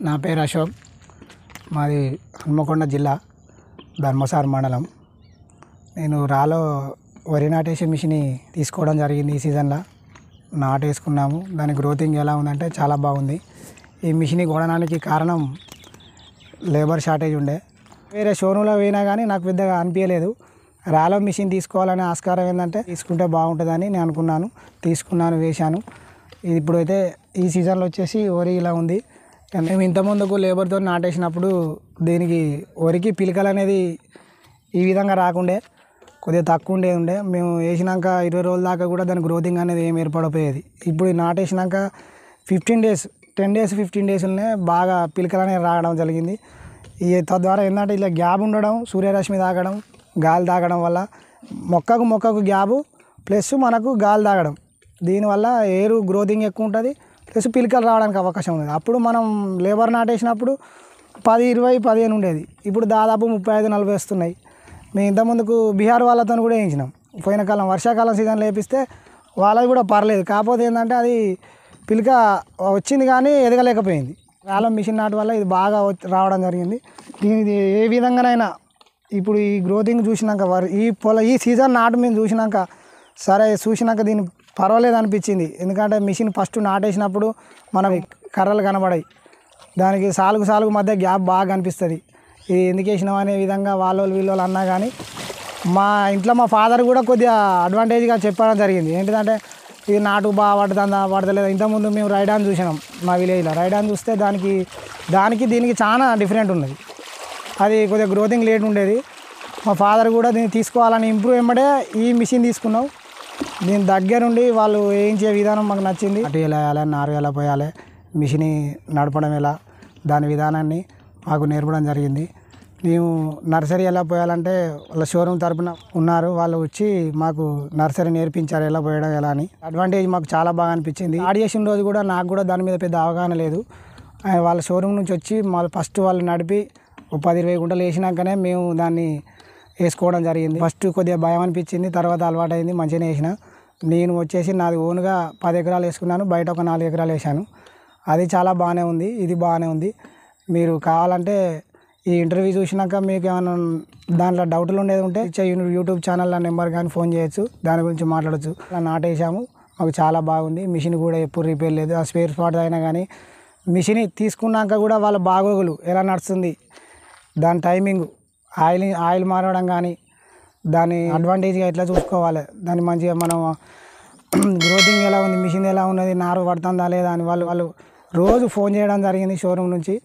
నా పేరు అశోక్. మాది హన్మకొండ జిల్లా ధర్మసార్ మండలం. నేను రాలో వరి నాటేసే మిషన్ తీసుకోవడం జరిగింది. ఈ సీజన్లో నాటేసుకున్నాము. దాని గ్రోతింగ్ ఎలా ఉందంటే చాలా బాగుంది. ఈ మిషన్ కొనడానికి కారణం లేబర్ షార్టేజ్ ఉండే. వేరే షోరూంలో పోయినా కానీ నాకు పెద్దగా అనిపించలేదు. రాలో మిషన్ తీసుకోవాలనే ఆస్కారం ఏంటంటే తీసుకుంటే బాగుంటుందని నేను అనుకున్నాను. తీసుకున్నాను, వేశాను. ఇది ఇప్పుడైతే ఈ సీజన్లో వచ్చేసి వరి ఇలా ఉంది. మేము ఇంతకుముందుకు లేబర్తో నాటేసినప్పుడు దీనికి వరికి పిలకలు అనేది ఈ విధంగా రాకుండే, కొద్దిగా తక్కువ ఉండే. మేము వేసినాక 20 రోజుల దాకా కూడా దాని గ్రోతింగ్ అనేది ఏం ఏర్పడపోయేది. ఇప్పుడు నాటేసినాక 15 డేస్ 10 డేస్ 15 డేస్లోనే బాగా పిలకలు అనేది రావడం జరిగింది. తద్వారా ఏంటంటే ఇలా గ్యాప్ ఉండడం, సూర్యరశ్మి తాగడం, గాలి తాగడం వల్ల మొక్కకు గ్యాపు ప్లస్ మనకు గాలి తాగడం, దీనివల్ల ఏరు గ్రోతింగ్ ఎక్కువ ఉంటుంది, ప్లస్ పిలకలు రావడానికి అవకాశం ఉంది. అప్పుడు మనం లేబర్ నాటేసినప్పుడు 10, 20, 15 ఉండేది. ఇప్పుడు దాదాపు 35, 40 వస్తున్నాయి. మేము ఇంతకుముందుకు బీహార్ వాళ్ళతో కూడా వేయించినాం. పోయిన కాలం వర్షాకాలం సీజన్లో వేపిస్తే వాళ్ళది కూడా పర్లేదు. కాకపోతే ఏంటంటే అది పిలక వచ్చింది కానీ ఎదగలేకపోయింది. రాలం మిషన్ నాటు వల్ల ఇది బాగా రావడం జరిగింది. దీనిది ఏ విధంగానైనా ఇప్పుడు ఈ గ్రోతింగ్ చూసినాక ఈ సీజన్ నాటు మేము చూసినాక చూసినాక దీన్ని పర్వాలేదు అనిపించింది. ఎందుకంటే మిషన్ ఫస్ట్ నాటేసినప్పుడు మనకి కర్రలు కనబడాయి, దానికి సాలుగు మధ్య గ్యాప్ బాగా కనిపిస్తుంది. ఇది ఎందుకు వేసినాం అనే విధంగా వీళ్ళు అన్నా కానీ మా ఇంట్లో మా ఫాదర్ కూడా కొద్దిగా అడ్వాంటేజ్గా చెప్పడం జరిగింది. ఏంటిదంటే ఇది నాటు బాగా పడతలేదు. ఇంతకుముందు మేము రైడాన్ చూసినాం మా విలేజ్లో. రైడాన్ చూస్తే దానికి దీనికి చాలా డిఫరెంట్ ఉన్నది. అది కొద్దిగా గ్రోతింగ్ లేట్ ఉండేది. మా ఫాదర్ కూడా దీన్ని తీసుకోవాలని ఇంప్రూవ్ వెంబడే ఈ మిషన్ తీసుకున్నాం. దీని దగ్గరుండి వాళ్ళు వేయించే విధానం మాకు నచ్చింది. అటు ఎలా వేయాలి, నారు ఎలా పోయాలి, మిషన్ నడపడం ఎలా, దాని విధానాన్ని మాకు నేర్పడం జరిగింది. మేము నర్సరీ ఎలా పోయాలంటే వాళ్ళ షోరూమ్ తరపున ఉన్నారు, వాళ్ళు వచ్చి మాకు నర్సరీ నేర్పించారు ఎలా పోయడం ఎలా అని. అడ్వాంటేజ్ మాకు చాలా బాగా అనిపించింది. స్టార్ట్ చేసిన రోజు కూడా నాకు కూడా దాని మీద పెద్ద అవగాహన లేదు. వాళ్ళ షోరూమ్ నుంచి వచ్చి ఫస్ట్ వాళ్ళు నడిపి 10-20 గుంటలు వేసినాకనే మేము దాన్ని వేసుకోవడం జరిగింది. ఫస్ట్ కొద్దిగా భయం అనిపించింది, తర్వాత అలవాటు అయింది, మంచిగానే వేసిన. నేను వచ్చేసి నాది ఓన్గా 10 ఎకరాలు వేసుకున్నాను, బయట ఒక 4 ఎకరాలు వేసాను. అది చాలా బాగానే ఉంది, ఇది బాగానే ఉంది. మీరు కావాలంటే ఈ ఇంటర్వ్యూ చూసినాక మీకు ఏమైనా దాంట్లో డౌట్లు ఉండేది ఉంటే యూట్యూబ్ ఛానల్ నెంబర్ కానీ ఫోన్ చేయొచ్చు, దాని గురించి మాట్లాడచ్చు. అలా నాటేసాము, మాకు చాలా బాగుంది. మిషన్ కూడా ఎప్పుడు రిపేర్ లేదు. ఆ స్పేర్ స్పాట్ అయినా కానీ మిషన్ తీసుకున్నాక కూడా వాళ్ళ బాగోగులు ఎలా నడుస్తుంది, దాని టైమింగ్, ఆయిల్ మారడం కానీ, దాని అడ్వాంటేజ్గా ఎట్లా చూసుకోవాలి, దాన్ని మంచిగా మనం గ్రోతింగ్ ఎలా ఉంది, మిషన్ ఎలా ఉన్నది, నారు పడుతుందా లేదా అని వాళ్ళు రోజు ఫోన్ చేయడం జరిగింది షోరూమ్ నుంచి.